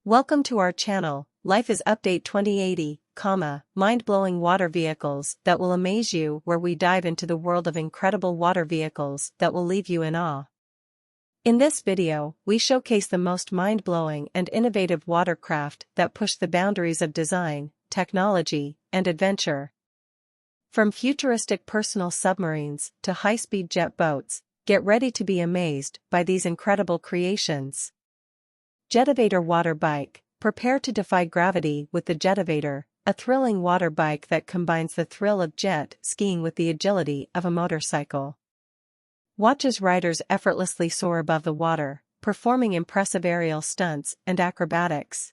Welcome to our channel. Life is Update 2080, mind-blowing water vehicles that will amaze you, where we dive into the world of incredible water vehicles that will leave you in awe. In this video, we showcase the most mind-blowing and innovative watercraft that push the boundaries of design, technology, and adventure. From futuristic personal submarines to high-speed jet boats, get ready to be amazed by these incredible creations. Jetovator Water Bike. Prepare to defy gravity with the Jetovator, a thrilling water bike that combines the thrill of jet skiing with the agility of a motorcycle. Watch as riders effortlessly soar above the water, performing impressive aerial stunts and acrobatics.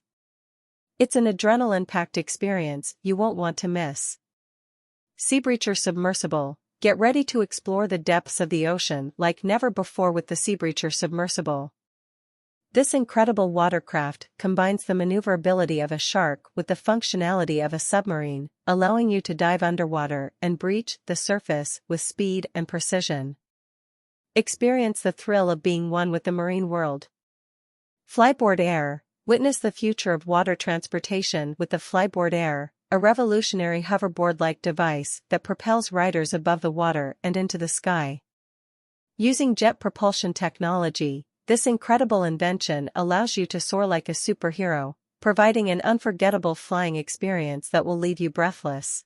It's an adrenaline-packed experience you won't want to miss. Seabreacher Submersible. Get ready to explore the depths of the ocean like never before with the Seabreacher Submersible. This incredible watercraft combines the maneuverability of a shark with the functionality of a submarine, allowing you to dive underwater and breach the surface with speed and precision. Experience the thrill of being one with the marine world. Flyboard Air. Witness the future of water transportation with the Flyboard Air, a revolutionary hoverboard-like device that propels riders above the water and into the sky. Using jet propulsion technology, this incredible invention allows you to soar like a superhero, providing an unforgettable flying experience that will leave you breathless.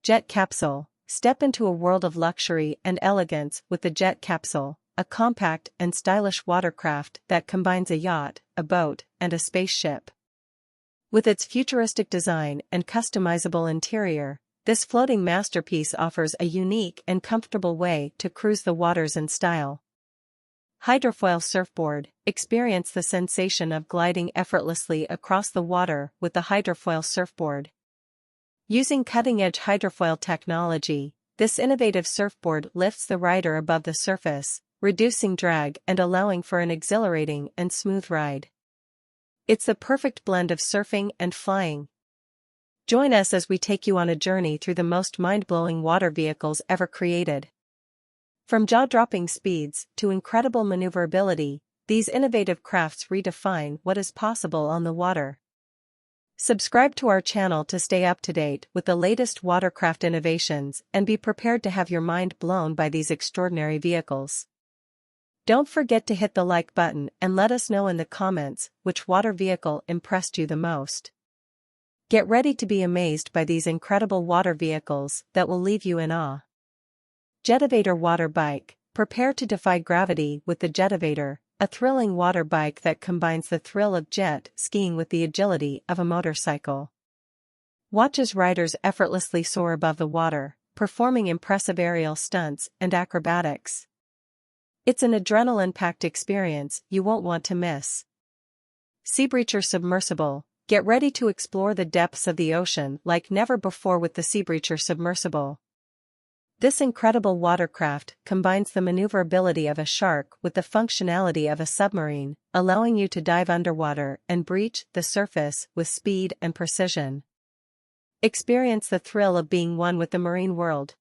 Jet Capsule. Step into a world of luxury and elegance with the Jet Capsule, a compact and stylish watercraft that combines a yacht, a boat, and a spaceship. With its futuristic design and customizable interior, this floating masterpiece offers a unique and comfortable way to cruise the waters in style. Hydrofoil Surfboard. Experience the sensation of gliding effortlessly across the water with the hydrofoil surfboard. Using cutting-edge hydrofoil technology, this innovative surfboard lifts the rider above the surface, reducing drag and allowing for an exhilarating and smooth ride. It's the perfect blend of surfing and flying. Join us as we take you on a journey through the most mind-blowing water vehicles ever created. From jaw-dropping speeds to incredible maneuverability, these innovative crafts redefine what is possible on the water. Subscribe to our channel to stay up to date with the latest watercraft innovations and be prepared to have your mind blown by these extraordinary vehicles. Don't forget to hit the like button and let us know in the comments which water vehicle impressed you the most. Get ready to be amazed by these incredible water vehicles that will leave you in awe. Jetovator Water Bike. Prepare to defy gravity with the Jetovator, a thrilling water bike that combines the thrill of jet skiing with the agility of a motorcycle. Watch as riders effortlessly soar above the water, performing impressive aerial stunts and acrobatics. It's an adrenaline-packed experience you won't want to miss. Seabreacher Submersible. Get ready to explore the depths of the ocean like never before with the Seabreacher Submersible. This incredible watercraft combines the maneuverability of a shark with the functionality of a submarine, allowing you to dive underwater and breach the surface with speed and precision. Experience the thrill of being one with the marine world.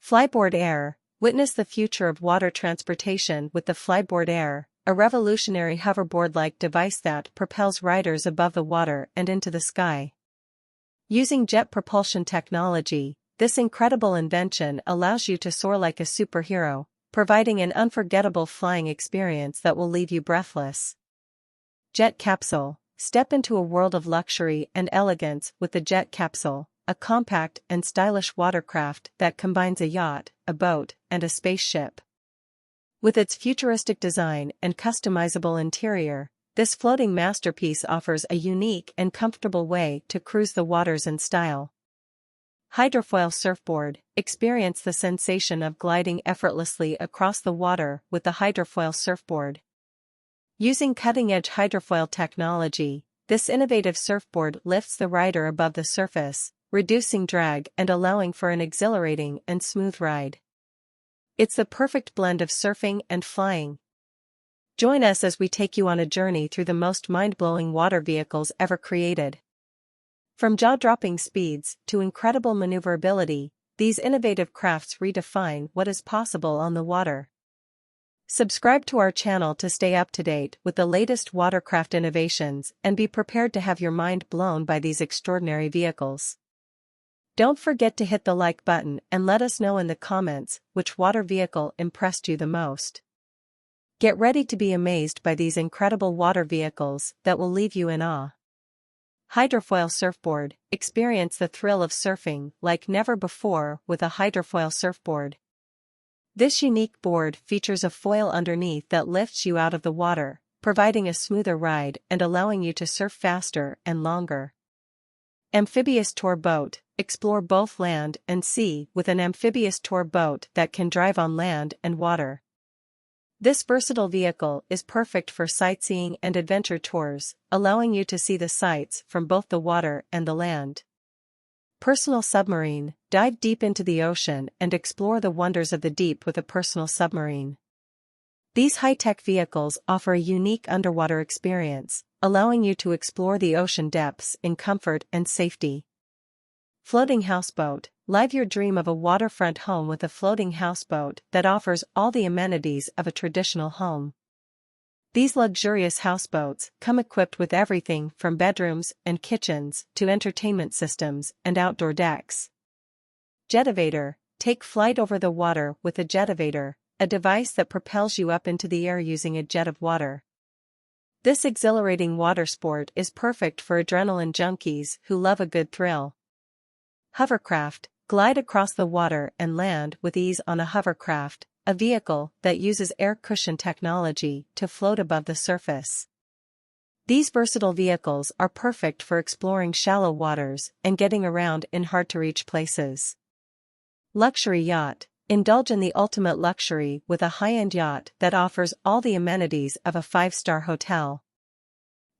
Flyboard Air. Witness the future of water transportation with the Flyboard Air, a revolutionary hoverboard-like device that propels riders above the water and into the sky. Using jet propulsion technology, this incredible invention allows you to soar like a superhero, providing an unforgettable flying experience that will leave you breathless. Jet Capsule. Step into a world of luxury and elegance with the Jet Capsule, a compact and stylish watercraft that combines a yacht, a boat, and a spaceship. With its futuristic design and customizable interior, this floating masterpiece offers a unique and comfortable way to cruise the waters in style. Hydrofoil Surfboard. Experience the sensation of gliding effortlessly across the water with the hydrofoil surfboard. Using cutting-edge hydrofoil technology, this innovative surfboard lifts the rider above the surface, reducing drag and allowing for an exhilarating and smooth ride. It's the perfect blend of surfing and flying. Join us as we take you on a journey through the most mind-blowing water vehicles ever created. From jaw-dropping speeds to incredible maneuverability, these innovative crafts redefine what is possible on the water. Subscribe to our channel to stay up to date with the latest watercraft innovations and be prepared to have your mind blown by these extraordinary vehicles. Don't forget to hit the like button and let us know in the comments which water vehicle impressed you the most. Get ready to be amazed by these incredible water vehicles that will leave you in awe. Hydrofoil surfboard. Experience the thrill of surfing like never before with a hydrofoil surfboard. This unique board features a foil underneath that lifts you out of the water, providing a smoother ride and allowing you to surf faster and longer. Amphibious tour boat. Explore both land and sea with an amphibious tour boat that can drive on land and water. This versatile vehicle is perfect for sightseeing and adventure tours, allowing you to see the sights from both the water and the land. Personal submarine. Dive deep into the ocean and explore the wonders of the deep with a personal submarine. These high-tech vehicles offer a unique underwater experience, allowing you to explore the ocean depths in comfort and safety. Floating houseboat. Live your dream of a waterfront home with a floating houseboat that offers all the amenities of a traditional home. These luxurious houseboats come equipped with everything from bedrooms and kitchens to entertainment systems and outdoor decks. Jetovator. Take flight over the water with a jetovator, a device that propels you up into the air using a jet of water. This exhilarating water sport is perfect for adrenaline junkies who love a good thrill. Hovercraft. Glide across the water and land with ease on a hovercraft, a vehicle that uses air cushion technology to float above the surface. These versatile vehicles are perfect for exploring shallow waters and getting around in hard-to-reach places. Luxury yacht. Indulge in the ultimate luxury with a high-end yacht that offers all the amenities of a 5-star hotel.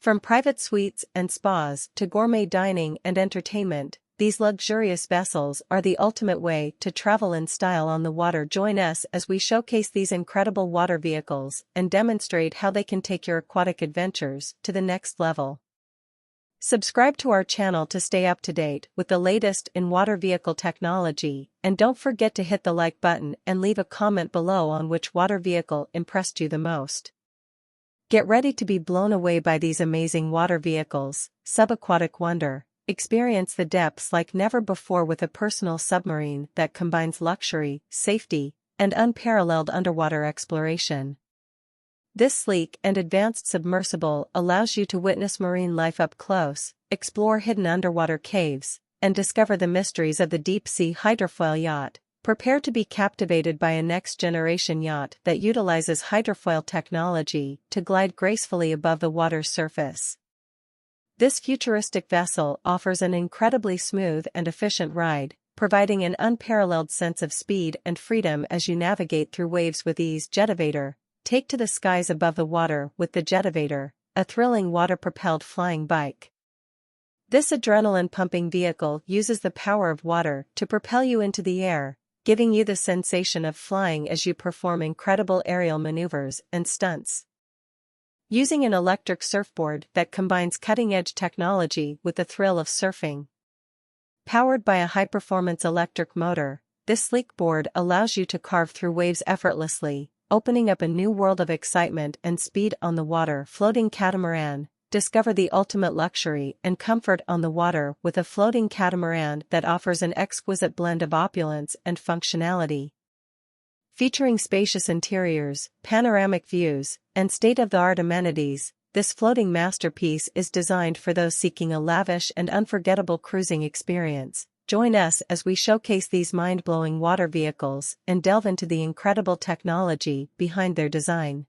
From private suites and spas to gourmet dining and entertainment, these luxurious vessels are the ultimate way to travel in style on the water. Join us as we showcase these incredible water vehicles and demonstrate how they can take your aquatic adventures to the next level. Subscribe to our channel to stay up to date with the latest in water vehicle technology, and don't forget to hit the like button and leave a comment below on which water vehicle impressed you the most. Get ready to be blown away by these amazing water vehicles. Subaquatic wonder. Experience the depths like never before with a personal submarine that combines luxury, safety, and unparalleled underwater exploration. This sleek and advanced submersible allows you to witness marine life up close, explore hidden underwater caves, and discover the mysteries of the deep-sea hydrofoil yacht. Prepare to be captivated by a next-generation yacht that utilizes hydrofoil technology to glide gracefully above the water's surface. This futuristic vessel offers an incredibly smooth and efficient ride, providing an unparalleled sense of speed and freedom as you navigate through waves with ease. Jetovator. Take to the skies above the water with the Jetovator, a thrilling water-propelled flying bike. This adrenaline-pumping vehicle uses the power of water to propel you into the air, giving you the sensation of flying as you perform incredible aerial maneuvers and stunts. Using an electric surfboard that combines cutting-edge technology with the thrill of surfing. Powered by a high-performance electric motor, this sleek board allows you to carve through waves effortlessly, opening up a new world of excitement and speed on the water. Floating catamaran. Discover the ultimate luxury and comfort on the water with a floating catamaran that offers an exquisite blend of opulence and functionality. Featuring spacious interiors, panoramic views, and state-of-the-art amenities, this floating masterpiece is designed for those seeking a lavish and unforgettable cruising experience. Join us as we showcase these mind-blowing water vehicles and delve into the incredible technology behind their design.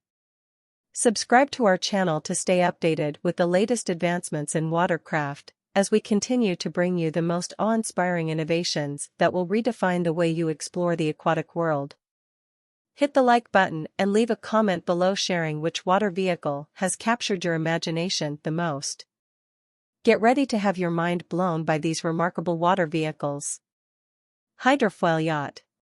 Subscribe to our channel to stay updated with the latest advancements in watercraft, as we continue to bring you the most awe-inspiring innovations that will redefine the way you explore the aquatic world. Hit the like button and leave a comment below sharing which water vehicle has captured your imagination the most. Get ready to have your mind blown by these remarkable water vehicles. Hydrofoil yacht.